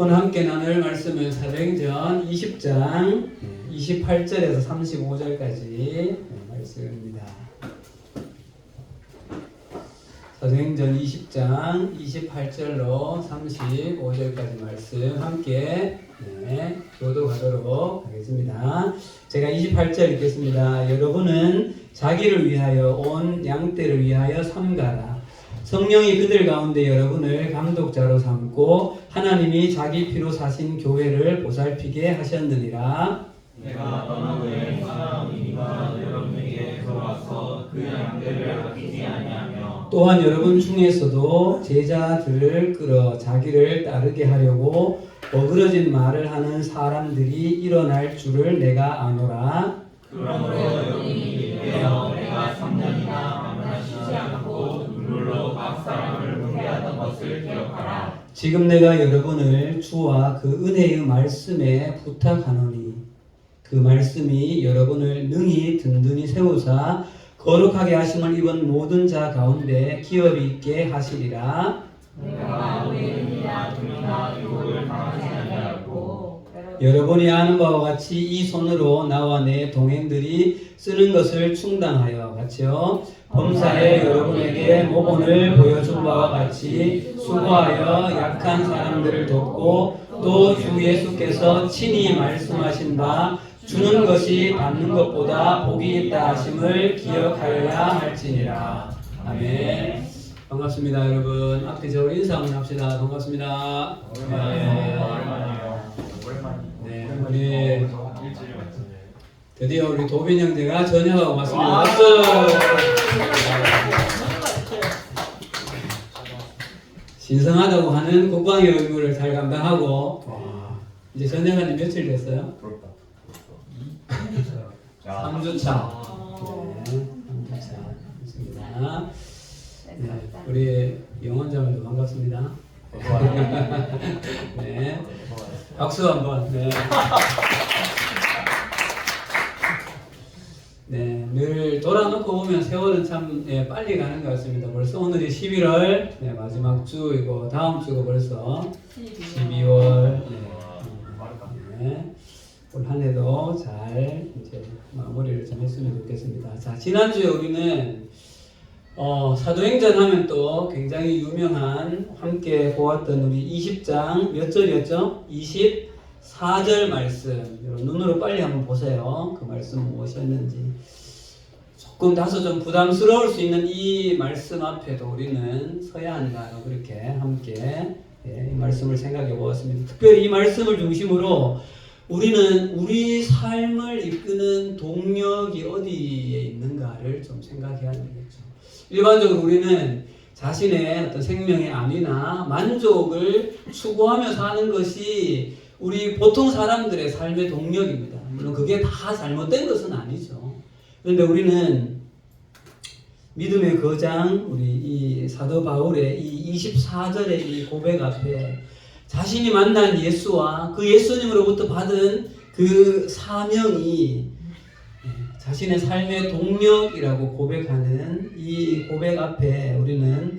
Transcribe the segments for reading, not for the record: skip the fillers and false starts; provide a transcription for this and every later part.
오늘 함께 나눌 말씀은 사도행전 20장 28절에서 35절까지 말씀입니다. 사도행전 20장 28절로 35절까지 말씀 함께 교도하도록 하겠습니다. 제가 28절 읽겠습니다. 여러분은 자기를 위하여 온 양떼를 위하여 삼가라. 성령이 그들 가운데 여러분을 감독자로 삼고 하나님이 자기 피로 사신 교회를 보살피게 하셨느니라. 내가 떠나되 사람이니가 여러분에게 들어와서 그 양떼를 아끼지 아니하며 또한 여러분 중에서도 제자들을 끌어 자기를 따르게 하려고 어그러진 말을 하는 사람들이 일어날 줄을 내가 아노라. 그러므로 여러분이 이때여 내가 3년이나 만나시지 않고 눈물로 각 사람을 분배하던 것을 기억하라. 지금 내가 여러분을 주와 그 은혜의 말씀에 부탁하노니 그 말씀이 여러분을 능히 든든히 세우사 거룩하게 하심을 입은 모든 자 가운데 기업이 있게 하시리라. 내가 우리나 둘이나 유혹을 당하지 아니하고 여러분이 아는 바와 같이 이 손으로 나와 내 동행들이 쓰는 것을 충당하여 같이요 범사에 여러분에게 모본을 보여준 바와 같이 수고하여 약한 사람들을 돕고 또 주 예수께서 친히 말씀하신 바 주는 것이 받는 것보다 복이 있다 하심을 기억하여야 할지니라. 아멘. 반갑습니다, 여러분. 앞뒤적으로 인사 한번 합시다. 반갑습니다. 네, 우리 드디어 우리 도빈 형제가 전역하고 왔습니다. 박수! 신성하다고 하는 국방의 의무를 잘 감당하고 이제 전역한 지 며칠 됐어요? 부럽다. 3주차. 네, 3주차. 좋습니다. 네, 우리 영원자매도 반갑습니다. 네, 박수 한번. 네. 네, 늘 돌아놓고 보면 세월은 참 빨리 가는 것 같습니다. 벌써 오늘이 11월 마지막 주이고 다음 주가 벌써 12월. 네. 올 한 해도 잘 이제 마무리를 좀 했으면 좋겠습니다. 자, 지난주에 우리는 사도행전 하면 또 굉장히 유명한 함께 보았던 우리 20장 몇 절이었죠? 24절 말씀. 여러분 눈으로 빨리 한번 보세요. 그 말씀 무엇이었는지. 조금 다소 좀 부담스러울 수 있는 이 말씀 앞에도 우리는 서야 한다. 그렇게 함께 이 말씀을 생각해 보았습니다. 특별히 이 말씀을 중심으로 우리는 우리 삶을 이끄는 동력이 어디에 있는가를 좀 생각해야 되겠죠. 일반적으로 우리는 자신의 어떤 생명의 안위나 만족을 추구하며 사는 것이 우리 보통 사람들의 삶의 동력입니다. 물론 그게 다 잘못된 것은 아니죠. 그런데 우리는 믿음의 거장, 우리 이 사도 바울의 이 24절의 이 고백 앞에 자신이 만난 예수와 그 예수님으로부터 받은 그 사명이 자신의 삶의 동력이라고 고백하는 이 고백 앞에 우리는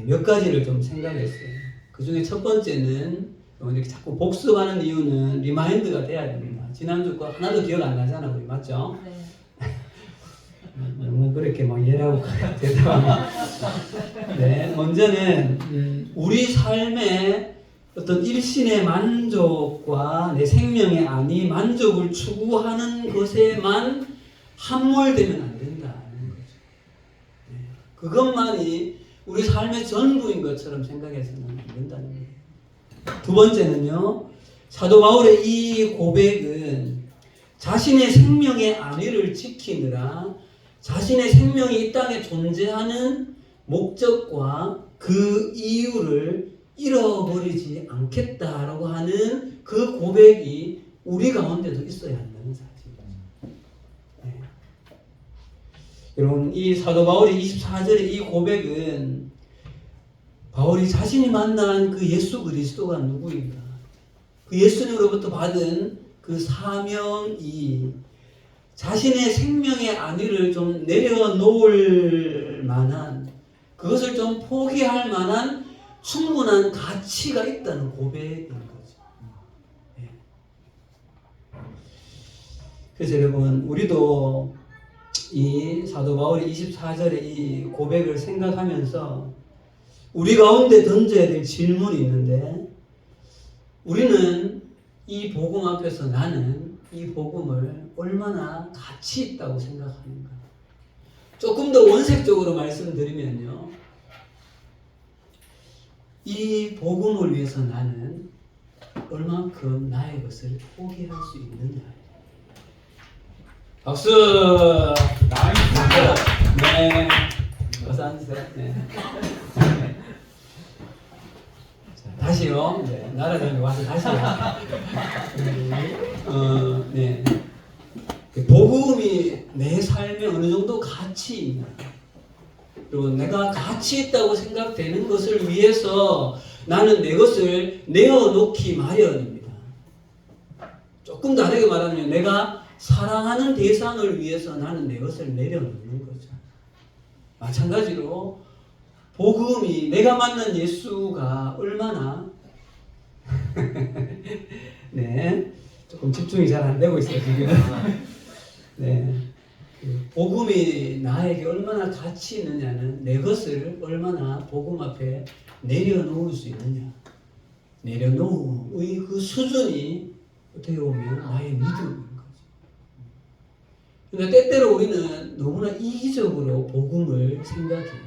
몇 가지를 좀 생각했어요. 그 중에 첫 번째는 이렇게 자꾸 복습하는 이유는 리마인드가 돼야 됩니다. 지난주 거 하나도 기억 안 나잖아, 우리 맞죠? 네. 너무 그렇게 막 예라고 대답하면. 네, 먼저는 우리 삶의 어떤 일신의 만족과 내 생명의 안위, 만족을 추구하는 것에만 함몰되면 안 된다는 거죠. 네. 그것만이 우리 삶의 전부인 것처럼 생각해서는 안 된다는 거예요. 두 번째는요, 사도 바울의 이 고백은 자신의 생명의 안위를 지키느라 자신의 생명이 이 땅에 존재하는 목적과 그 이유를 잃어버리지 않겠다라고 하는 그 고백이 우리 가운데도 있어야 한다는 사실이죠. 네. 여러분, 이 사도 바울의 24절의 이 고백은 바울이 자신이 만난 그 예수 그리스도가 누구인가, 그 예수님으로부터 받은 그 사명이 자신의 생명의 안위를 좀 내려놓을 만한, 그것을 좀 포기할 만한 충분한 가치가 있다는 고백인 거죠. 그래서 여러분 우리도 이 사도 바울의 24절의 이 고백을 생각하면서 우리 가운데 던져야 될 질문이 있는데, 우리는 이 복음 앞에서 나는 이 복음을 얼마나 가치 있다고 생각하는가? 조금 더 원색적으로 말씀드리면요, 이 복음을 위해서 나는 얼만큼 나의 것을 포기할 수 있느냐. 박수! 나이스! 네. 어서 앉으세요. 네. 자, 다시요. 네. 나라장에 와서 다시요. 네. 복음이 내 삶에 어느 정도 가치 있나. 그리고 내가 가치 있다고 생각되는 것을 위해서 나는 내 것을 내어놓기 마련입니다. 조금 다르게 말하면 내가 사랑하는 대상을 위해서 나는 내 것을 내려놓는 거죠. 마찬가지로 복음이 내가 만난 예수가 얼마나 네, 조금 집중이 잘 안 되고 있어요 지금. 네, 복음이 나에게 얼마나 가치 있느냐는 내 것을 얼마나 복음 앞에 내려놓을 수 있느냐. 내려놓음의 그 수준이 어떻게 보면 나의 믿음인 거죠. 그러니까 때때로 우리는 너무나 이기적으로 복음을 생각해요.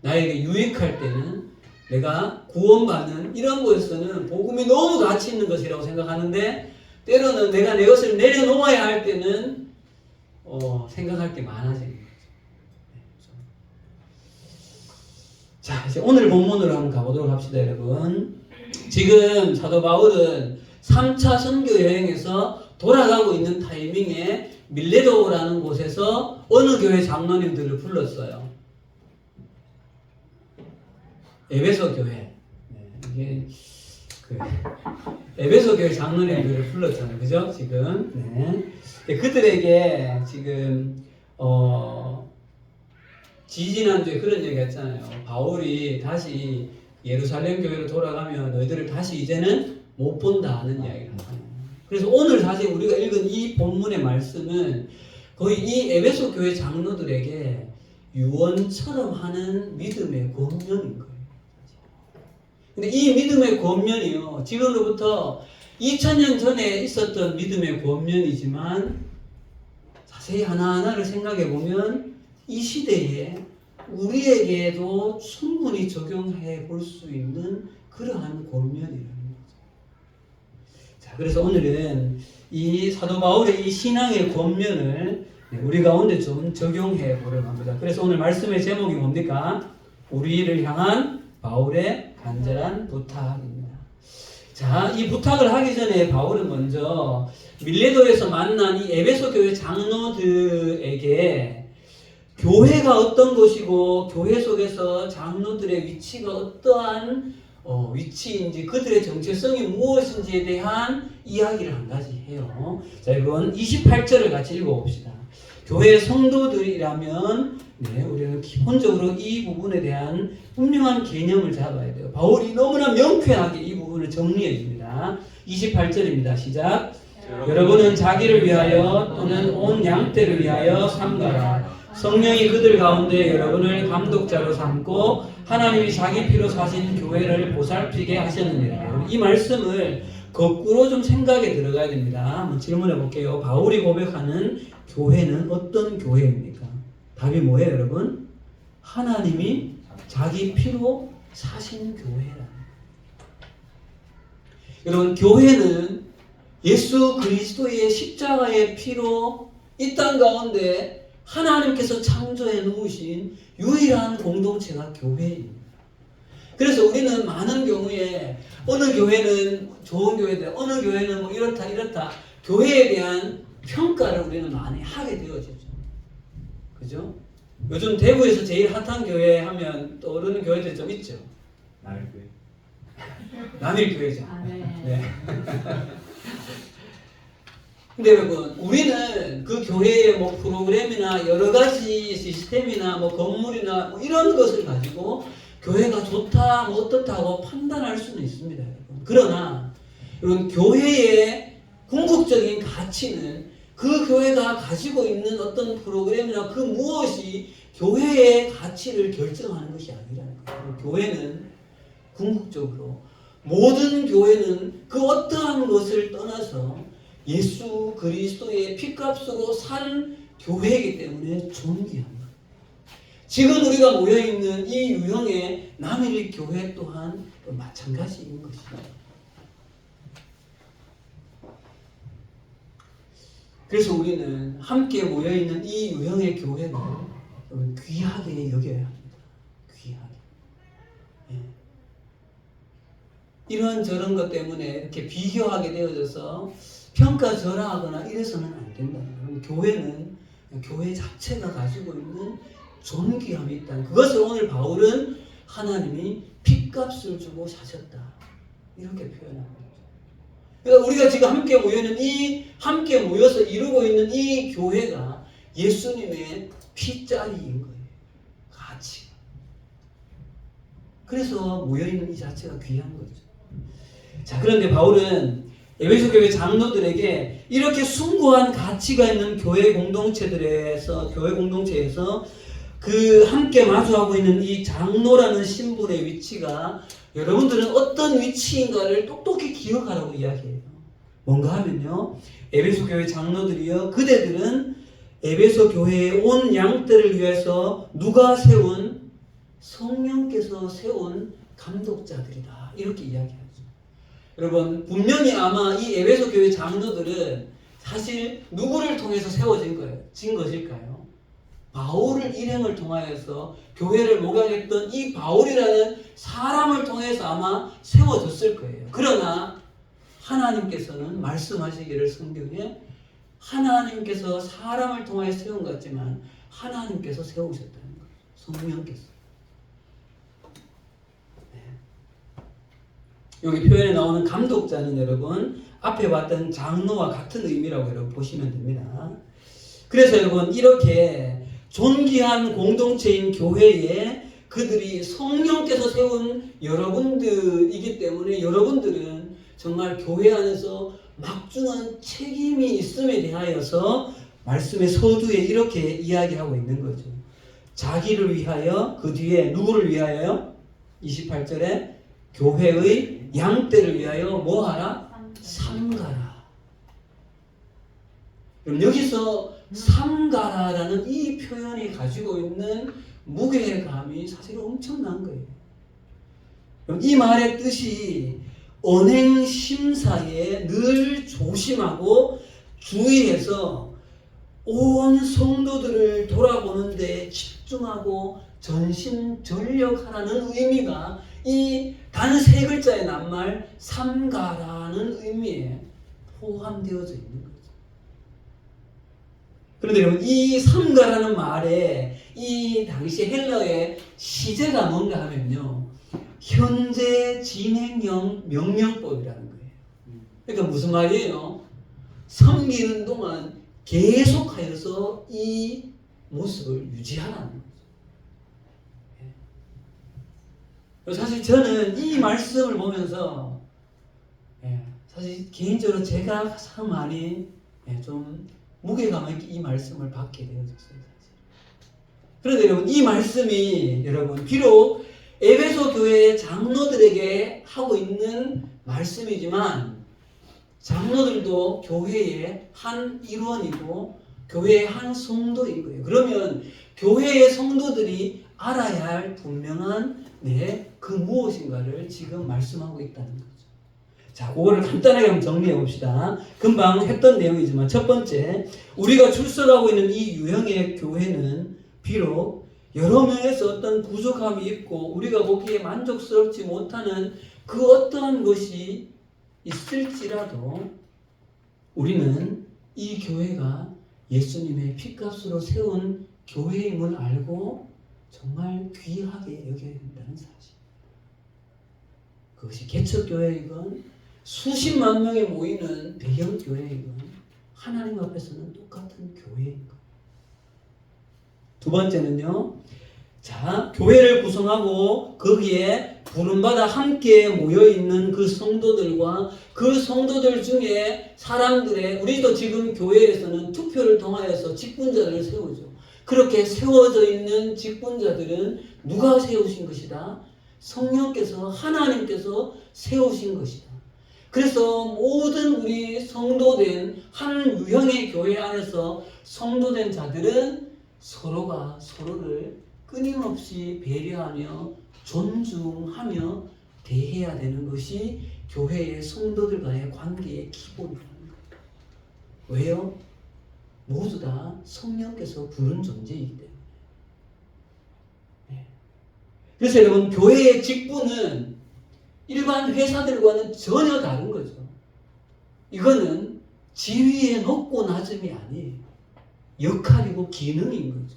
나에게 유익할 때는 내가 구원받는 이런 것에서는 복음이 너무 가치 있는 것이라고 생각하는데, 때로는 내가 내 것을 내려놓아야 할 때는 생각할 게 많아지는 거죠. 자, 이제 오늘 본문으로 한번 가보도록 합시다, 여러분. 지금 사도 바울은 3차 선교 여행에서 돌아가고 있는 타이밍에 밀레도라는 곳에서 어느 교회 장로님들을 불렀어요. 에베소 교회. 네, 이게 에베소 교회 장로님들을 불렀잖아요, 그죠? 지금. 네. 그들에게 지금 지지난주에 그런 얘기 했잖아요. 바울이 다시 예루살렘 교회로 돌아가면 너희들을 다시 이제는 못 본다는 이야기를 하잖아요. 그래서 오늘 사실 우리가 읽은 이 본문의 말씀은 거의 이 에베소 교회 장로들에게 유언처럼 하는 믿음의 권면인 거예요. 근데 이 믿음의 권면이요, 지금으로부터 2000년 전에 있었던 믿음의 권면이지만 자세히 하나하나를 생각해 보면 이 시대에 우리에게도 충분히 적용해 볼 수 있는 그러한 권면이라는 거죠. 자, 그래서 오늘은 이 사도 바울의 이 신앙의 권면을 우리 가운데 좀 적용해 보려고 합니다. 그래서 오늘 말씀의 제목이 뭡니까? 우리를 향한 바울의 간절한 부탁입니다. 자, 이 부탁을 하기 전에 바울은 먼저 밀레도에서 만난 이 에베소 교회 장로들에게 교회가 어떤 것이고 교회 속에서 장로들의 위치가 어떠한 위치인지, 그들의 정체성이 무엇인지에 대한 이야기를 한 가지 해요. 자, 이건 28절을 같이 읽어봅시다. 교회 성도들이라면 우리는 기본적으로 이 부분에 대한 분명한 개념을 잡아야 돼요. 바울이 너무나 명쾌하게 이 부분을 정리해 줍니다. 28절입니다. 시작. 여러분은 자기를 위하여 또는 온 양떼를 위하여 삼가라. 성령이 그들 가운데 여러분을 감독자로 삼고 하나님이 자기 피로 사신 교회를 보살피게 하셨느니라. 이 말씀을 거꾸로 좀 생각에 들어가야 됩니다. 한번 질문해 볼게요. 바울이 고백하는 교회는 어떤 교회입니까? 답이 뭐예요, 여러분? 하나님이 자기 피로 사신 교회라. 여러분, 교회는 예수 그리스도의 십자가의 피로 이 땅 가운데 하나님께서 창조해 놓으신 유일한 공동체가 교회입니다. 그래서 우리는 많은 경우에 어느 교회는 좋은 교회다, 어느 교회는 뭐 이렇다 교회에 대한 평가를 우리는 많이 하게 되어지죠. 그죠? 요즘 대구에서 제일 핫한 교회 하면 떠오르는 교회들이 좀 있죠. 남일교회. 남일교회죠. 네. 네. 근데 여러분, 우리는 그 교회의 뭐 프로그램이나 여러 가지 시스템이나 뭐 건물이나 뭐 이런 것을 가지고 교회가 좋다, 뭐 어떻다고 판단할 수는 있습니다, 여러분. 그러나 여러분, 교회의 궁극적인 가치는 그 교회가 가지고 있는 어떤 프로그램이나 그 무엇이 교회의 가치를 결정하는 것이 아니라는 거예요. 교회는 궁극적으로 모든 교회는 그 어떠한 것을 떠나서 예수 그리스도의 피값으로 산 교회이기 때문에 존귀합니다. 지금 우리가 모여있는 이 유형의 남일 교회 또한 마찬가지인 것입니다. 그래서 우리는 함께 모여있는 이 유형의 교회를 귀하게 여겨야 합니다. 귀하게. 예. 이런 저런 것 때문에 이렇게 비교하게 되어져서 평가절하하거나 이래서는 안 된다. 교회는 교회 자체가 가지고 있는 존귀함이 있다. 그것을 오늘 바울은 하나님이 핏값을 주고 사셨다. 이렇게 표현합니다. 그러니까 우리가 지금 함께 모여서 이루고 있는 이 교회가 예수님의 핏자리인 거예요. 가치. 그래서 모여있는 이 자체가 귀한 거죠. 자, 그런데 바울은 에베소 교회 장로들에게 이렇게 숭고한 가치가 있는 교회 공동체에서 그 함께 마주하고 있는 이 장로라는 신분의 위치가 여러분들은 어떤 위치인가를 똑똑히 기억하라고 이야기해요. 뭔가 하면요, 에베소 교회 장로들이요, 그대들은 에베소 교회의 온 양떼를 위해서 누가 세운? 성령께서 세운 감독자들이다. 이렇게 이야기하죠. 여러분, 분명히 아마 이 에베소 교회 장로들은 사실 누구를 통해서 세워진 거예요? 진 것일까요? 바울을 일행을 통하여서 교회를 목양했던 이 바울이라는 사람을 통해서 아마 세워졌을 거예요. 그러나 하나님께서는 말씀하시기를 성경에 하나님께서 사람을 통하여 세운 것 같지만 하나님께서 세우셨다는 거예요. 성령께서. 네. 여기 표현에 나오는 감독자는 여러분 앞에 봤던 장로와 같은 의미라고 여러분 보시면 됩니다. 그래서 여러분 이렇게 존귀한 공동체인 교회에 그들이 성령께서 세운 여러분들이기 때문에 여러분들은 정말 교회 안에서 막중한 책임이 있음에 대하여서 말씀의 서두에 이렇게 이야기하고 있는 거죠. 자기를 위하여, 그 뒤에 누구를 위하여요? 28절에 교회의 양떼를 위하여 뭐 하라? 삼가라. 그럼 여기서 삼가라라는 이 표현이 가지고 있는 무게감이 사실 엄청난 거예요. 그럼 이 말의 뜻이 언행 심사에 늘 조심하고 주의해서 온 성도들을 돌아보는데 집중하고 전심전력하라는 의미가 이 단 세 글자의 낱말 삼가라는 의미에 포함되어져 있는 거죠. 그런데 여러분 이 삼가라는 말에 이 당시 헬라의 시제가 뭔가 하면요, 현재 진행형 명령법이라는 거예요. 그러니까 무슨 말이에요? 섬기는 동안 계속하여서 이 모습을 유지하라는 거죠. 사실 저는 이 말씀을 보면서 사실 개인적으로 제가 가장 많이 좀 무게감 있게 이 말씀을 받게 되어졌어요. 사실. 그런데 여러분 이 말씀이 여러분 비록 에베소 교회의 장로들에게 하고 있는 말씀이지만 장로들도 교회의 한 일원이고 교회의 한 성도인 거예요. 그러면 교회의 성도들이 알아야 할 분명한 그 무엇인가를 지금 말씀하고 있다는 거죠. 자, 그거를 간단하게 한번 정리해 봅시다. 금방 했던 내용이지만 첫 번째, 우리가 출석하고 있는 이 유형의 교회는 비록 여러 면에서 어떤 부족함이 있고 우리가 보기에 만족스럽지 못하는 그 어떠한 것이 있을지라도 우리는 이 교회가 예수님의 핏값으로 세운 교회임을 알고 정말 귀하게 여겨야 된다는 사실. 그것이 개척교회이건 수십만 명이 모이는 배경교회이건 하나님 앞에서는 똑같은 교회인 것. 두 번째는요, 자, 교회를 구성하고 거기에 부름받아 함께 모여있는 그 성도들과 그 성도들 중에 사람들의, 우리도 지금 교회에서는 투표를 통하여서 직분자들을 세우죠. 그렇게 세워져 있는 직분자들은 누가 세우신 것이다? 성령께서, 하나님께서 세우신 것이다. 그래서 모든 우리 성도된 한 유형의 교회 안에서 성도된 자들은 서로가 서로를 끊임없이 배려하며 존중하며 대해야 되는 것이 교회의 성도들과의 관계의 기본이라는 거예요. 왜요? 모두 다 성령께서 부른 존재이기 때문에. 그래서 여러분, 교회의 직분은 일반 회사들과는 전혀 다른 거죠. 이거는 지위의 높고 낮음이 아니에요. 역할이고 기능인 거죠.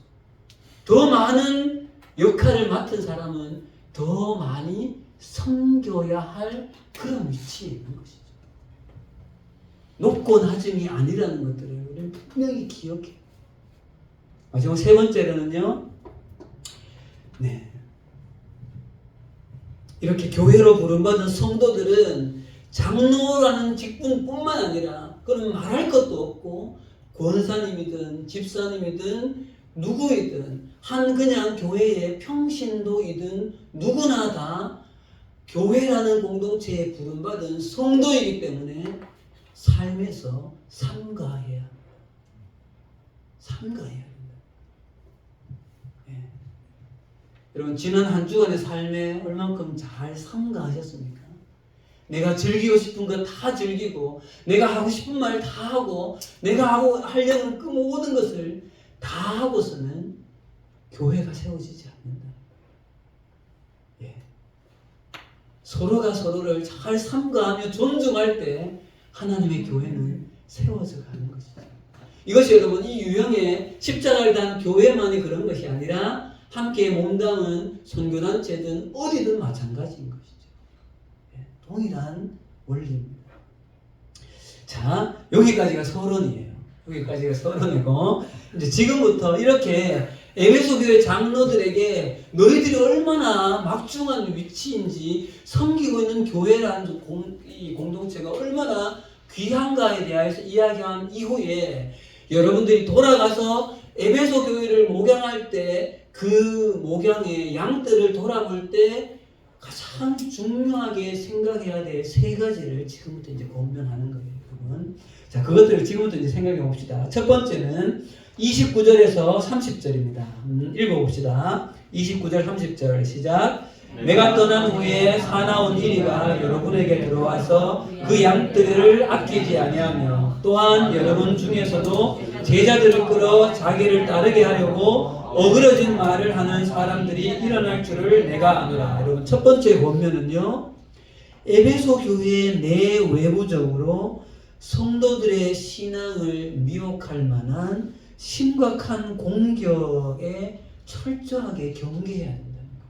더 많은 역할을 맡은 사람은 더 많이 섬겨야 할 그런 위치에 있는 것이죠. 높고 낮음이 아니라는 것들을 우리는 분명히 기억해요. 마지막 세 번째로는요, 이렇게 교회로 부름받은 성도들은 장로라는 직분뿐만 아니라, 그건 말할 것도 없고, 권사님이든 집사님이든 누구이든 한 그냥 교회의 평신도이든 누구나 다 교회라는 공동체에 부름받은 성도이기 때문에 삶에서 삼가해야 합니다. 삼가해야 합니다. 여러분, 지난 한 주간의 삶에 얼만큼 잘 삼가하셨습니까? 내가 즐기고 싶은 거 다 즐기고, 내가 하고 싶은 말 다 하고, 내가 하려는 그 모든 것을 다 하고서는 교회가 세워지지 않는다. 서로가 서로를 잘 삼가하며 존중할 때 하나님의 교회는 세워져 가는 것이죠. 이것이 여러분, 이 유형의 십자가를 단 교회만이 그런 것이 아니라 함께 몸담은 선교단체든 어디든 마찬가지인 것이죠. 동일한 원리입니다. 자, 여기까지가 서론이에요. 여기까지가 서론이고, 이제 지금부터 이렇게 에베소 교회 장로들에게 너희들이 얼마나 막중한 위치인지, 섬기고 있는 교회라는 이 공동체가 얼마나 귀한가에 대해서 이야기한 이후에 여러분들이 돌아가서 에베소 교회를 목양할 때 그 목양의 양들을 돌아볼 때 가장 중요하게 생각해야 될 세 가지를 지금부터 이제 권면하는 거예요, 여러분. 자, 그것들을 지금부터 이제 생각해 봅시다. 첫 번째는 29절에서 30절입니다. 읽어봅시다. 29절, 30절 시작. 내가 떠난 후에 사나운 이리가 여러분에게 들어와서 그 양들을 아끼지 아니하며 또한 여러분 중에서도 제자들을 끌어 자기를 따르게 하려고 어그러진 말을 하는 사람들이 일어날 줄을 내가 아노라. 여러분, 첫 번째 본면은요, 에베소 교회의 내외부적으로 성도들의 신앙을 미혹할 만한 심각한 공격에 철저하게 경계해야 된다는 거예요.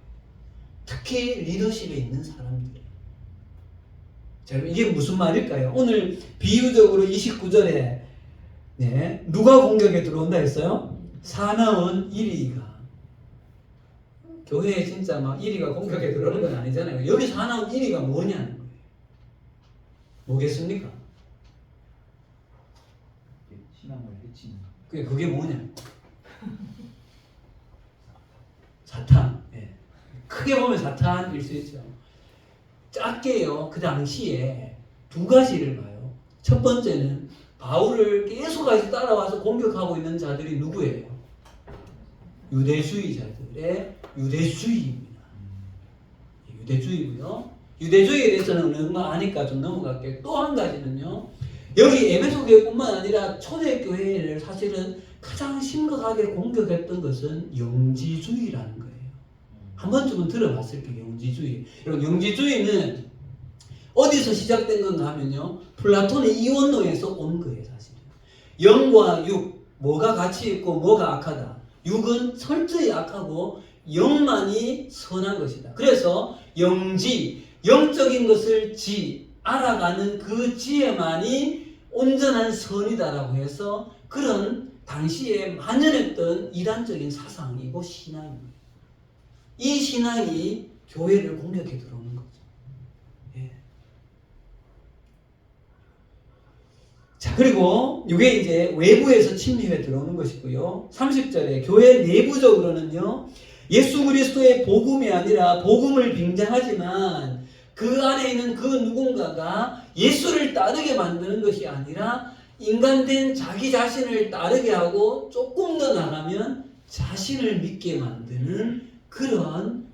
특히 리더십에 있는 사람들. 자, 이게 무슨 말일까요? 오늘 비유적으로 29절에 누가 공격에 들어온다 했어요? 사나운 이리가. 교회에 진짜 막 이리가 공격에 들어오는 건 아니잖아요. 여기 사나운 이리가 뭐냐는 거예요. 뭐겠습니까? 신앙을 해치는. 그게 뭐냐? 사탄. 크게 보면 사탄일 수 있죠. 작게요, 그 당시에 두 가지를 봐요. 첫 번째는 바울을 계속해서 따라와서 공격하고 있는 자들이 누구예요? 유대주의자들의 유대주의입니다. 유대주의고요. 유대주의에 대해서는 얼마 아니까 좀 넘어갈게요. 또 한 가지는요, 여기 에베소 교회뿐만 아니라 초대교회를 사실은 가장 심각하게 공격했던 것은 영지주의라는 거예요. 한 번쯤은 들어봤을 거예요, 영지주의. 여러분, 영지주의는 어디서 시작된 건가 하면요, 플라톤의 이원론에서 온 거예요, 사실은. 영과 육, 뭐가 가치 있고 뭐가 악하다. 육은 철저히 악하고 영만이 선한 것이다. 그래서 영지, 영적인 것을 알아가는 그 지혜만이 온전한 선이다라고 해서 그런 당시에 만연했던 이단적인 사상이고 신앙입니다. 이 신앙이 교회를 공격해 들어오는 거죠. 예. 자, 그리고 이게 이제 외부에서 침입해 들어오는 것이고요. 30절에 교회 내부적으로는요, 예수 그리스도의 복음이 아니라 복음을 빙자하지만 그 안에 있는 그 누군가가 예수를 따르게 만드는 것이 아니라 인간된 자기 자신을 따르게 하고 조금 더 나가면 자신을 믿게 만드는 그런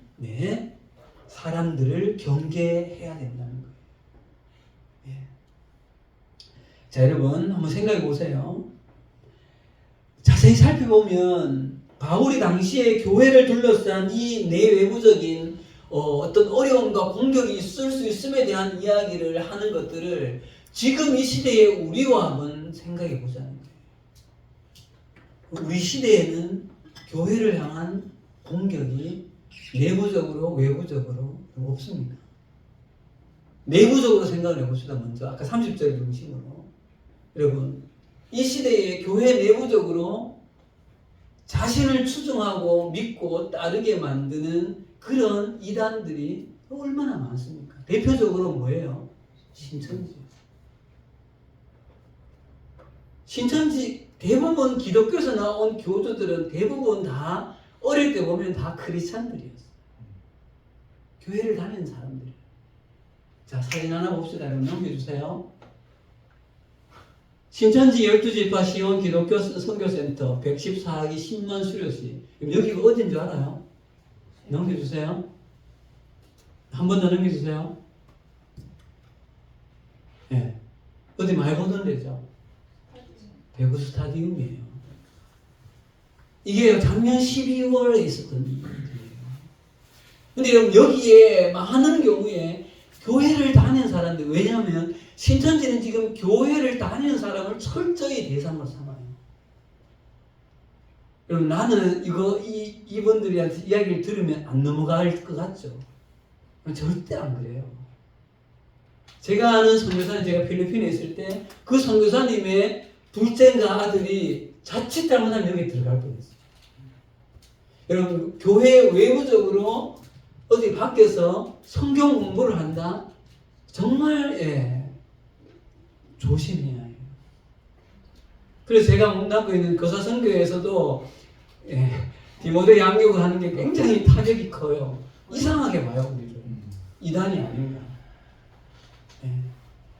사람들을 경계해야 된다는 거예요. 예. 자, 여러분 한번 생각해 보세요. 자세히 살펴보면 바울이 당시에 교회를 둘러싼 이 내외부적인 어떤 어려움과 공격이 있을 수 있음에 대한 이야기를 하는 것들을 지금 이 시대의 우리와 한번 생각해 보자는 거예요. 우리 시대에는 교회를 향한 공격이 내부적으로 외부적으로 없습니다. 내부적으로 생각을 해봅시다. 먼저 아까 30절 중심으로 여러분, 이 시대에 교회 내부적으로 자신을 추종하고 믿고 따르게 만드는 그런 이단들이 얼마나 많습니까? 대표적으로 뭐예요? 신천지. 신천지 대부분 기독교에서 나온 교주들은 대부분 다 어릴 때 보면 다 크리스찬들이었어요. 교회를 다니는 사람들. 자, 사진 하나 봅시다. 여러분 넘겨주세요. 신천지 12지파 시온 기독교 선교센터 114학기 10만 수료시. 여기가 어딘 줄 알아요? 넘겨주세요. 한 번 더 넘겨주세요. 예. 네. 어디 많이 보던 데죠? 대구 스타디움이에요. 이게 작년 12월에 있었던 일이에요. 근데 여러분, 여기에 하는 경우에 교회를 다니는 사람들, 왜냐하면 신천지는 지금 교회를 다니는 사람을 철저히 대상으로 삼아요. 여러분, 나는 이분들한테 이야기를 들으면 안 넘어갈 것 같죠? 절대 안 그래요. 제가 아는 선교사님, 제가 필리핀에 있을 때 그 선교사님의 둘째인가 아들이 자칫 잘못하면 여기 들어갈 뻔했어요. 여러분, 교회 외부적으로 어디 밖에서 성경 공부를 한다? 정말 조심해야 해요. 그래서 제가 몸담고 있는 거사선교에서도 디모데 양육을 하는 게 굉장히 타격이 커요. 이상하게 봐요, 우리를. 이단이 아닌가.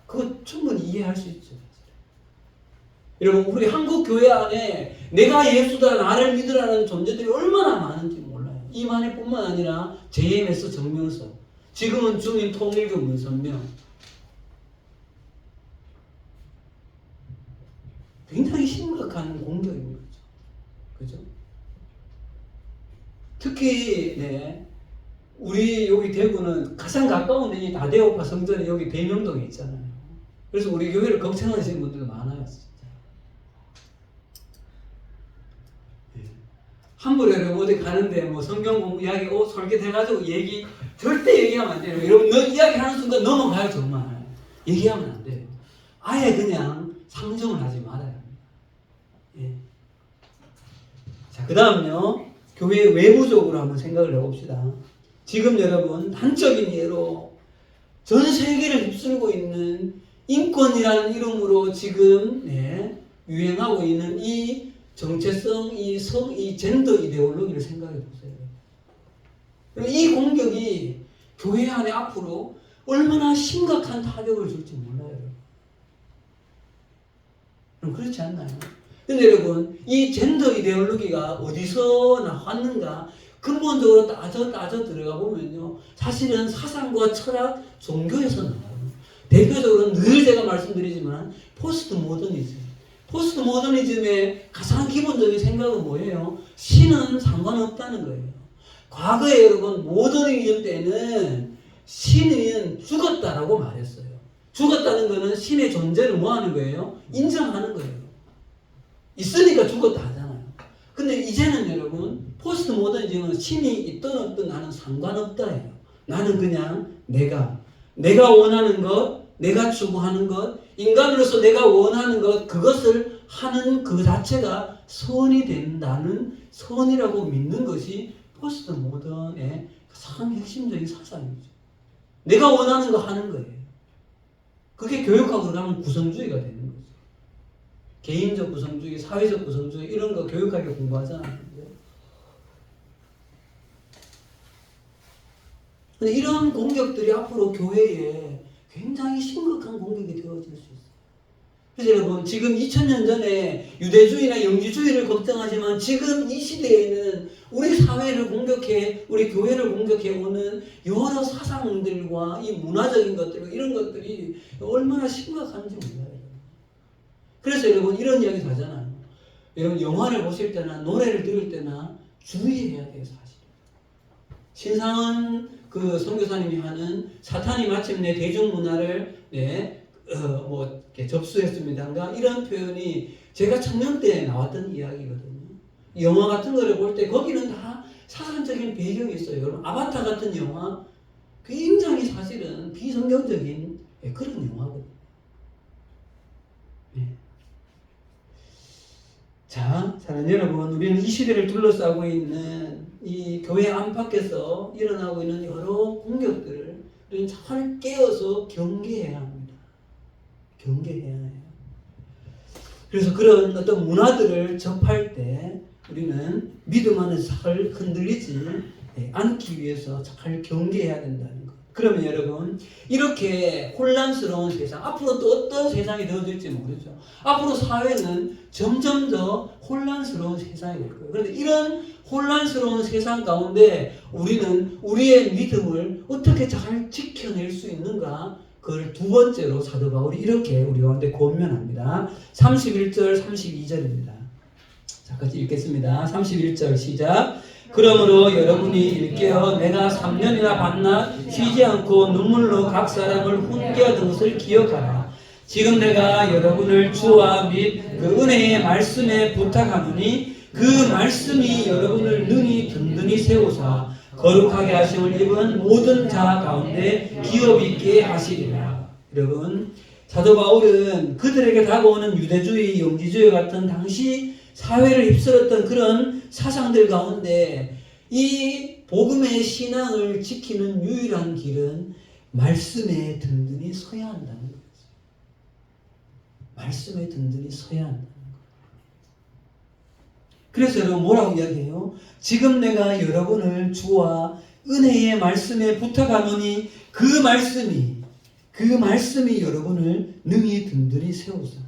그거 충분히 이해할 수 있죠. 여러분, 우리 한국 교회 안에 내가 예수다, 나를 믿으라는 존재들이 얼마나 많은지 몰라요. 이만희뿐만 아니라 JMS 정명서, 지금은 주민 통일교 문선명, 굉장히 심각한 공격인 거죠. 그죠? 특히 우리 여기 대구는 가장 가까운 데이 다대오파 성전이 여기 대명동에 있잖아요. 그래서 우리 교회를 걱정하시는 분들도 많아요. 함부로 여러분 어디 가는데 뭐 성경 공부 이야기 설계돼가지고 절대 얘기하면 안 돼요. 여러분, 너 이야기하는 순간 넘어가요. 정말 얘기하면 안 돼요. 아예 그냥 상정을 하지 말아야 합니다. 자, 그 다음요, 교회 외부적으로 한번 생각을 해봅시다. 지금 여러분, 단적인 예로 전 세계를 휩쓸고 있는 인권이라는 이름으로 지금 유행하고 있는 이 정체성, 이 젠더 이데올로기를 생각해 보세요. 이 공격이 교회 안에 앞으로 얼마나 심각한 타격을 줄지 몰라요. 그럼 그렇지 않나요? 근데 여러분, 이 젠더 이데올로기가 어디서 나왔는가 근본적으로 따져 들어가 보면요, 사실은 사상과 철학, 종교에서 나와요. 대표적으로 늘 제가 말씀드리지만 포스트 모더니즘. 포스트 모더니즘의 가장 기본적인 생각은 뭐예요? 신은 상관없다는 거예요. 과거에 여러분, 모더니즘 때는 신은 죽었다라고 말했어요. 죽었다는 것은 신의 존재를 뭐 하는 거예요? 인정하는 거예요. 있으니까 죽었다 하잖아요. 근데 이제는 여러분, 포스트 모더니즘은 신이 있든 없든 나는 상관없다예요. 나는 그냥 내가 원하는 것, 내가 추구하는 것, 인간으로서 내가 원하는 것, 그것을 하는 그 자체가 선이 된다는, 선이라고 믿는 것이 포스트 모던의 가장 핵심적인 사상이죠. 내가 원하는 거 하는 거예요. 그게 교육학으로 가면 구성주의가 되는 거죠. 개인적 구성주의, 사회적 구성주의 이런 거 교육학에 공부하잖아요. 근데 이런 공격들이 앞으로 교회에 굉장히 심각한 공격이 되어질 수 있어요. 그래서 여러분 지금 2000년 전에 유대주의나 영지주의를 걱정하지만 지금 이 시대에는 우리 사회를 공격해 우리 교회를 공격해 오는 여러 사상들과 이 문화적인 것들 이런 것들이 얼마나 심각한지 몰라요. 그래서 여러분 이런 이야기 하잖아요. 여러분 영화를 보실 때나 노래를 들을 때나 주의해야 돼요. 사실 신상은 그 선교사님이 하는 사탄이 마침내 대중문화를 뭐 이렇게 접수했습니다인가 이런 표현이 제가 청년 때 나왔던 이야기거든요. 영화 같은 거를 볼 때 거기는 다 사상적인 배경이 있어요. 여러분 아바타 같은 영화 굉장히 사실은 비성경적인 그런 영화거든요. 네. 자, 사랑하는 여러분, 우리는 이 시대를 둘러싸고 있는 이 교회 안팎에서 일어나고 있는 여러 공격들을 우리는 잘 깨어서 경계해야 합니다. 경계해야 해요. 그래서 그런 어떤 문화들을 접할 때 우리는 믿음 안에서 잘 흔들리지 않기 위해서 잘 경계해야 된다는 것. 그러면 여러분 이렇게 혼란스러운 세상 앞으로 또 어떤 세상이 되어질지 모르죠. 앞으로 사회는 점점 더 혼란스러운 세상이 될 거예요. 그런데 이런 혼란스러운 세상 가운데 우리는 우리의 믿음을 어떻게 잘 지켜낼 수 있는가 그걸 두 번째로 사도 바울이 이렇게 우리 가운데 권면합니다. 31절 32절입니다. 자, 같이 읽겠습니다. 31절 시작. 그러므로 여러분이 일깨어 내가 3년이나 밤낮 쉬지 않고 눈물로 각 사람을 훈계하던 것을 기억하라. 지금 내가 여러분을 주와 및 그 은혜의 말씀에 부탁하노니 그 말씀이 여러분을 능히 든든히 세우사 거룩하게 하심을 입은 모든 자 가운데 기업 있게 하시리라. 여러분 사도 바울은 그들에게 다가오는 유대주의, 영지주의 같은 당시 사회를 휩쓸었던 그런 사상들 가운데 이 복음의 신앙을 지키는 유일한 길은 말씀에 든든히 서야 한다는 거죠. 말씀에 든든히 서야 한다는 거예요. 그래서 여러분 뭐라고 이야기해요? 지금 내가 여러분을 주와 은혜의 말씀에 부탁하노니 그 말씀이 여러분을 능히 든든히 세우사.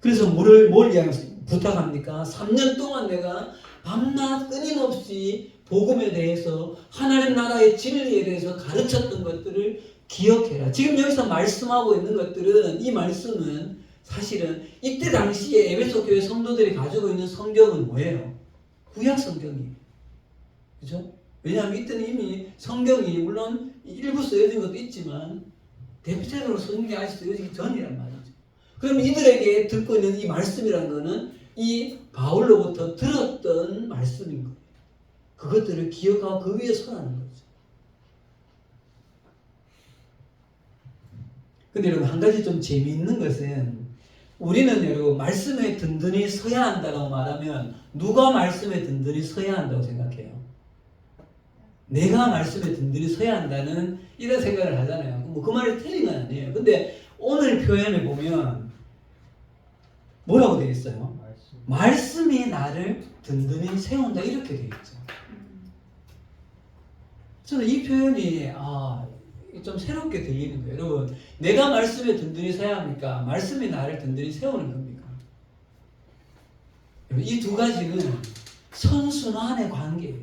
그래서 뭘 부탁합니까? 3년 동안 내가 밤낮 끊임없이 복음에 대해서 하나님 나라의 진리에 대해서 가르쳤던 것들을 기억해라. 지금 여기서 말씀하고 있는 것들은 이 말씀은 사실은 이때 당시에 에베소 교회 성도들이 가지고 있는 성경은 뭐예요? 구약 성경이에요. 그죠? 왜냐하면 이때는 이미 성경이 물론 일부 쓰여진 것도 있지만 대표적으로 성경이 아직 쓰여지기 전이란 말이죠. 그럼 이들에게 듣고 있는 이 말씀이라는 것은 이 바울로부터 들었던 말씀인 거예요. 그것들을 기억하고 그 위에 서라는 거죠. 근데 여러분 한 가지 좀 재미있는 것은 우리는 여러분 말씀에 든든히 서야 한다고 말하면 누가 말씀에 든든히 서야 한다고 생각해요? 내가 말씀에 든든히 서야 한다는 이런 생각을 하잖아요. 뭐 그 말이 틀린 건 아니에요. 근데 오늘 표현을 보면 뭐라고 되어 있어요? 말씀이 나를 든든히 세운다 이렇게 되어 있죠. 저는 이 표현이 좀 새롭게 들리는 거예요. 여러분 내가 말씀에 든든히 서야 합니까? 말씀이 나를 든든히 세우는 겁니까? 이 두 가지는 선순환의 관계예요.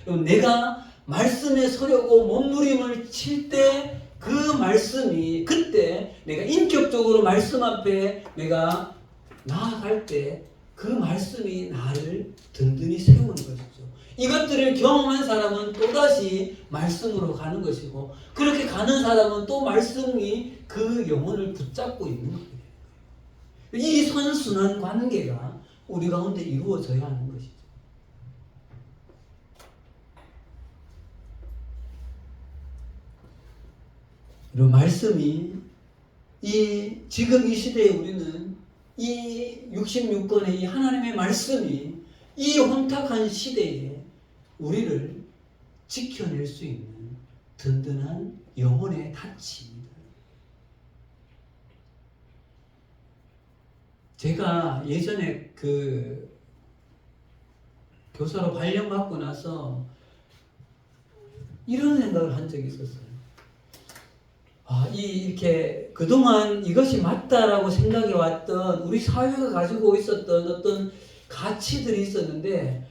여러분 내가 말씀에 서려고 몸부림을 칠 때 그 말씀이 그때 내가 인격적으로 말씀 앞에 내가 나아갈 때 그 말씀이 나를 든든히 세우는 것이죠. 이것들을 경험한 사람은 또다시 말씀으로 가는 것이고 그렇게 가는 사람은 또 말씀이 그 영혼을 붙잡고 있는 거예요. 이 선순환 관계가 우리 가운데 이루어져야 하는 것이죠. 그리고 말씀이 지금 이 시대에 우리는 이 66권의 이 하나님의 말씀이 이 혼탁한 시대에 우리를 지켜낼 수 있는 든든한 영혼의 닻입니다. 제가 예전에 그 교사로 발령받고 나서 이런 생각을 한 적이 있었어요. 이렇게 그동안 이것이 맞다라고 생각해 왔던 우리 사회가 가지고 있었던 어떤 가치들이 있었는데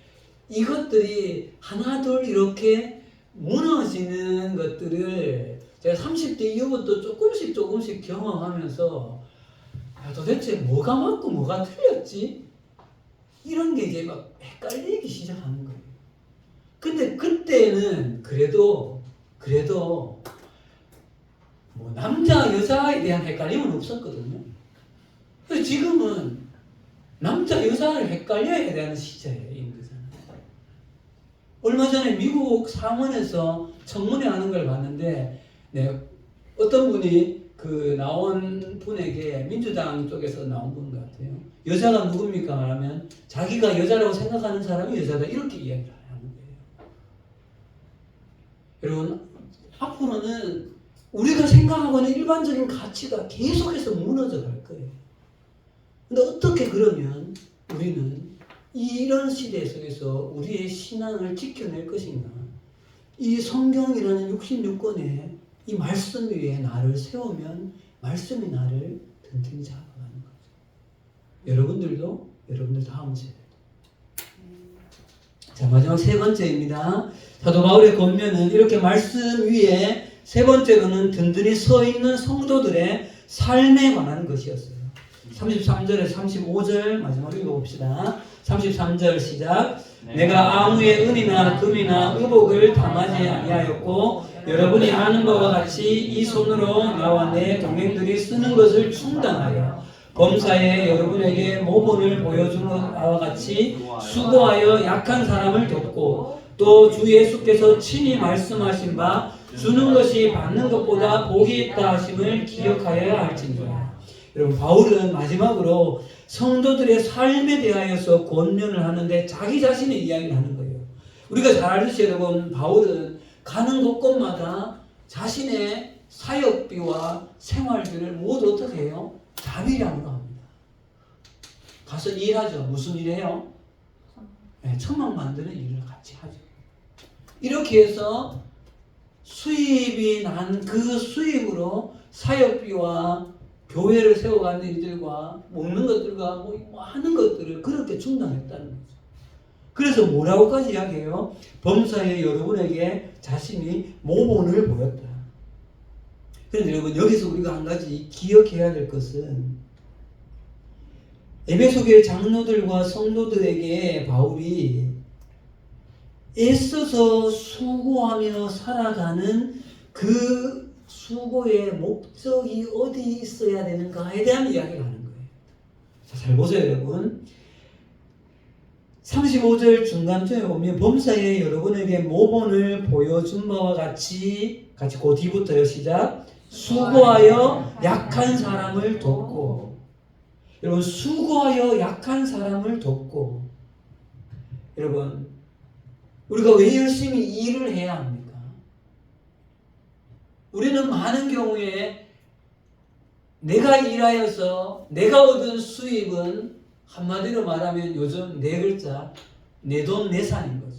이것들이 하나둘 이렇게 무너지는 것들을 제가 30대 이후부터 조금씩 경험하면서 도대체 뭐가 맞고 뭐가 틀렸지? 이런 게 이제 막 헷갈리기 시작하는 거예요. 근데 그때는 그래도 뭐 남자 여자에 대한 헷갈림은 없었거든요. 그래서 지금은 남자 여자를 헷갈려야 되는 시대예요. 얼마 전에 미국 상원에서 청문회 하는 걸 봤는데 어떤 분이 그 나온 분에게 민주당 쪽에서 나온 분 같아요. 여자가 누굽니까? 말하면 자기가 여자라고 생각하는 사람이 여자다 이렇게 이야기를 하는 거예요. 여러분 앞으로는 우리가 생각하고는 일반적인 가치가 계속해서 무너져 갈 거예요. 근데 어떻게 그러면 우리는 이런 시대 속에서 우리의 신앙을 지켜낼 것인가? 이 성경이라는 66권의 이 말씀 위에 나를 세우면 말씀이 나를 든든히 잡아가는 거죠. 여러분들 다음 세대. 자, 마지막 세 번째입니다. 사도 바울의 권면은 이렇게 말씀 위에 세 번째로는 든든히 서 있는 성도들의 삶에 관한 것이었어요. 33절에 35절 마지막으로 읽어봅시다. 33절 시작. 내가 아무의 은이나 금이나 의복을 당하지 아니하였고 여러분이 아는 바와 같이 이 손으로 나와 내 동행들이 쓰는 것을 충당하여 범사에 여러분에게 모본을 보여주는 바와 같이 수고하여 약한 사람을 돕고 또 주 예수께서 친히 말씀하신 바 주는 것이 받는 것보다 복이 있다 하심을 기억하여야 할지니라. 여러분 바울은 마지막으로 성도들의 삶에 대하여서 권면을 하는데 자기 자신의 이야기를 하는 거예요. 우리가 잘 알듯이 여러분 바울은 가는 곳곳마다 자신의 사역비와 생활비를 모두 어떻게 해요? 자비량으로 합니다. 가서 일하죠. 무슨 일 해요? 천막 만드는 일을 같이 하죠. 이렇게 해서 수입이 난 그 수입으로 사역비와 교회를 세워가는 일들과 먹는 것들과 뭐 하는 것들을 그렇게 충당했다는 거죠. 그래서 뭐라고까지 이야기해요? 범사에 여러분에게 자신이 모본을 보였다. 그런데 여러분 여기서 우리가 한 가지 기억해야 될 것은 에베소교회 장로들과 성도들에게 바울이 애써서 수고하며 살아가는 그 수고의 목적이 어디 있어야 되는가에 대한 이야기를 하는 거예요. 자, 잘 보세요 여러분. 35절 중간쯤에 보면 범사에 여러분에게 모본을 보여준 바와 같이 그 뒤부터요. 시작. 수고하여 약한 사람을 돕고. 여러분 수고하여 약한 사람을 돕고. 여러분 우리가 왜 열심히 일을 해야 합니까? 우리는 많은 경우에 내가 일하여서 내가 얻은 수입은 한마디로 말하면 요즘 네 글자 내 돈 내산인 거죠.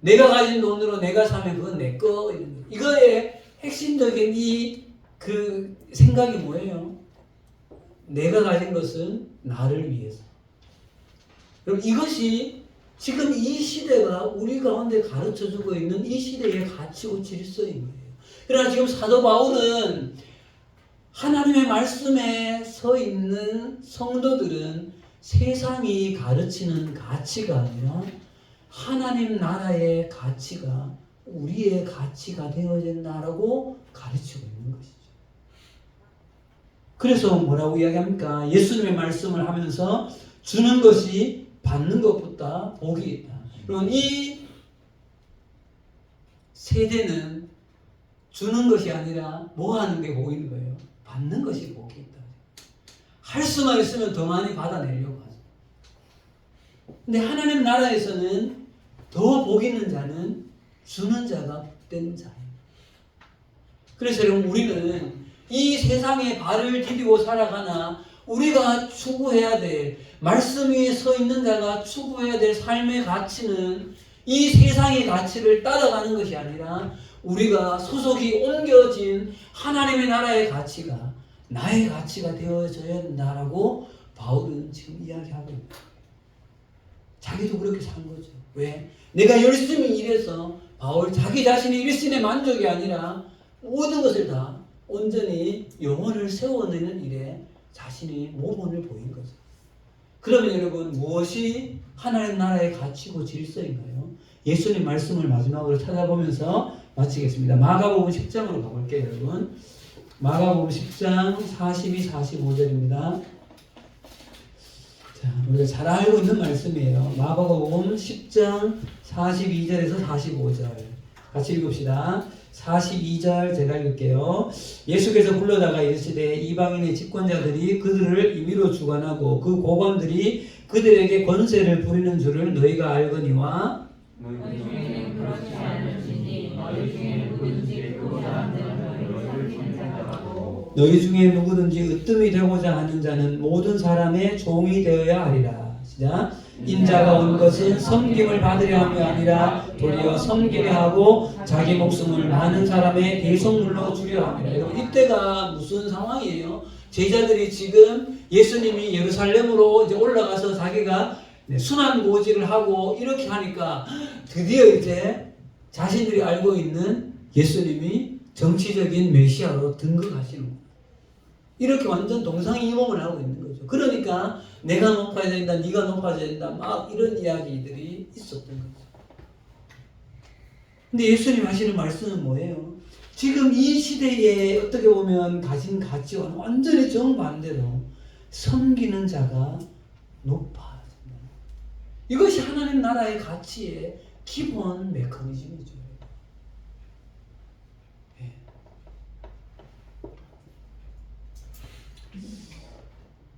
내가 가진 돈으로 내가 사면 그건 내 거. 이거의 핵심적인 그 생각이 뭐예요? 내가 가진 것은 나를 위해서. 그럼 이것이 지금 이 시대가 우리 가운데 가르쳐주고 있는 이 시대의 가치고 질서인 거예요. 그러나 지금 사도 바울은 하나님의 말씀에 서 있는 성도들은 세상이 가르치는 가치가 아니라 하나님 나라의 가치가 우리의 가치가 되어야 된다라고 가르치고 있는 것이죠. 그래서 뭐라고 이야기합니까? 예수님의 말씀을 하면서 주는 것이 받는 것보다 복이 있다. 그럼 이 세대는 주는 것이 아니라 뭐 하는 게 복인 거예요? 받는 것이 복이 있다. 할 수만 있으면 더 많이 받아내려고 하죠. 근데 하나님 나라에서는 더 복 있는 자는 주는 자가 복된 자예요. 그래서 여러분 우리는 이 세상에 발을 디디고 살아가나 우리가 추구해야 될 말씀 위에 서 있는 자가 추구해야 될 삶의 가치는 이 세상의 가치를 따라가는 것이 아니라 우리가 소속이 옮겨진 하나님의 나라의 가치가 나의 가치가 되어져야 된다라고 바울은 지금 이야기하고 있다. 자기도 그렇게 산 거죠. 왜? 내가 열심히 일해서 바울 자기 자신의 일신의 만족이 아니라 모든 것을 다 온전히 영혼을 세워내는 일에 자신의 모범을 보인 거죠. 그러면 여러분 무엇이 하나님 나라의 가치고 질서인가요? 예수님 말씀을 마지막으로 찾아보면서 마치겠습니다. 마가복음 10장으로 가볼게요, 여러분. 마가복음 10장 42, 45절입니다. 자, 우리가 잘 알고 있는 말씀이에요. 마가복음 10장 42절에서 45절. 같이 읽읍시다. 42절 제가 읽을게요. 예수께서 불러다가 이르시되 이방인의 집권자들이 그들을 임의로 주관하고 그 고관들이 그들에게 권세를 부리는 줄을 너희가 알거니와 너희 중에는 그렇지 않을지니 너희 중에 누구든지 그고자 하는 너희를 선생하고 너희 중에 누구든지 으뜸이 되고자 하는 자는 모든 사람의 종이 되어야 하리라. 시작. 인자가 온 것은 섬김을 받으려 함이 아니라 도리어 섬기려 하고 자기 목숨을 많은 사람의 대속물로 주려 함이라. 여러분 이때가 무슨 상황이에요? 제자들이 지금 예수님이 예루살렘으로 이제 올라가서 자기가 순환고지를 하고 이렇게 하니까 드디어 이제 자신들이 알고 있는 예수님이 정치적인 메시아로 등극하시는 거예요. 이렇게 완전 동상이몽을 하고 있는 거죠. 그러니까 내가 높아야 된다, 네가 높아져야 된다, 막 이런 이야기들이 있었던 거죠. 근데 예수님 하시는 말씀은 뭐예요? 지금 이 시대에 어떻게 보면 가진 가치와는 완전히 정반대로 섬기는 자가 높아진다. 이것이 하나님 나라의 가치의 기본 메커니즘이죠.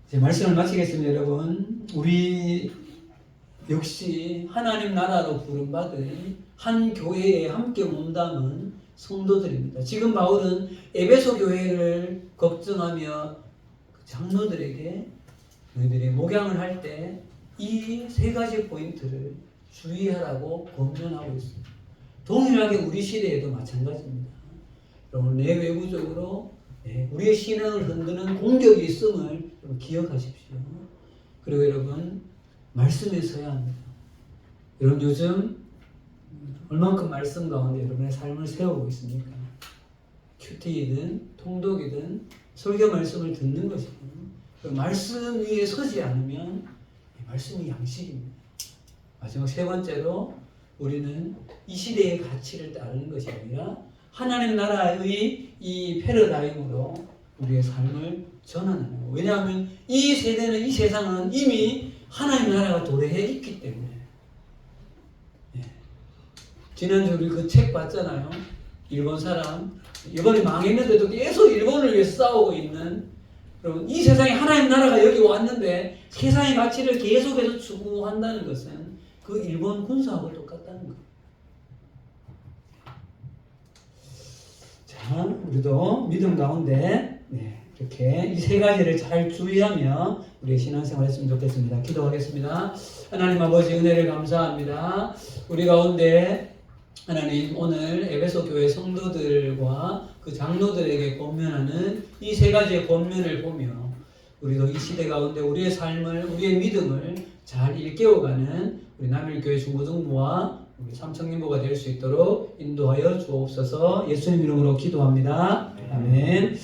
제 말씀을 마치겠습니다, 여러분. 우리 역시 하나님 나라로 부름받은 한 교회에 함께 몸담은 성도들입니다. 지금 바울은 에베소 교회를 걱정하며 장로들에게 너희들이 목양을 할 때 이 세 가지 포인트를 주의하라고 권면하고 있습니다. 동일하게 우리 시대에도 마찬가지입니다. 여러분 내외부적으로 우리의 신앙을 흔드는 공격이 있음을 기억하십시오. 그리고 여러분 말씀에 서야 합니다. 여러분 요즘 얼만큼 말씀 가운데 여러분의 삶을 세우고 있습니까? 큐티이든 통독이든 설교 말씀을 듣는 것이고 말씀 위에 서지 않으면 말씀이 양식입니다. 마지막 세 번째로 우리는 이 시대의 가치를 따르는 것이 아니라 하나님 나라의 이 패러다임으로 우리의 삶을 전하는 거예요. 왜냐하면 이 세대는 이 세상은 이미 하나님 나라가 도래해 있기 때문에. 지난주 우리 그 책 봤잖아요. 일본 사람 이번에 망했는데도 계속 일본을 위해 싸우고 있는. 여러분 이 세상에 하나님 나라가 여기 왔는데 세상의 가치를 계속해서 추구한다는 것은 그 일본 군사하고 똑같다는 거예요. 자, 우리도 믿음 가운데 이렇게 이 세 가지를 잘 주의하며 우리의 신앙생활 했으면 좋겠습니다. 기도하겠습니다. 하나님 아버지 은혜를 감사합니다. 우리 가운데 하나님 오늘 에베소 교회 성도들과 그 장로들에게 권면하는 이 세 가지의 권면을 보며 우리도 이 시대 가운데 우리의 삶을 우리의 믿음을 잘 일깨워가는 우리 남일교회 중고등부와 우리 삼청님부가 될 수 있도록 인도하여 주옵소서. 예수님 이름으로 기도합니다. 아멘.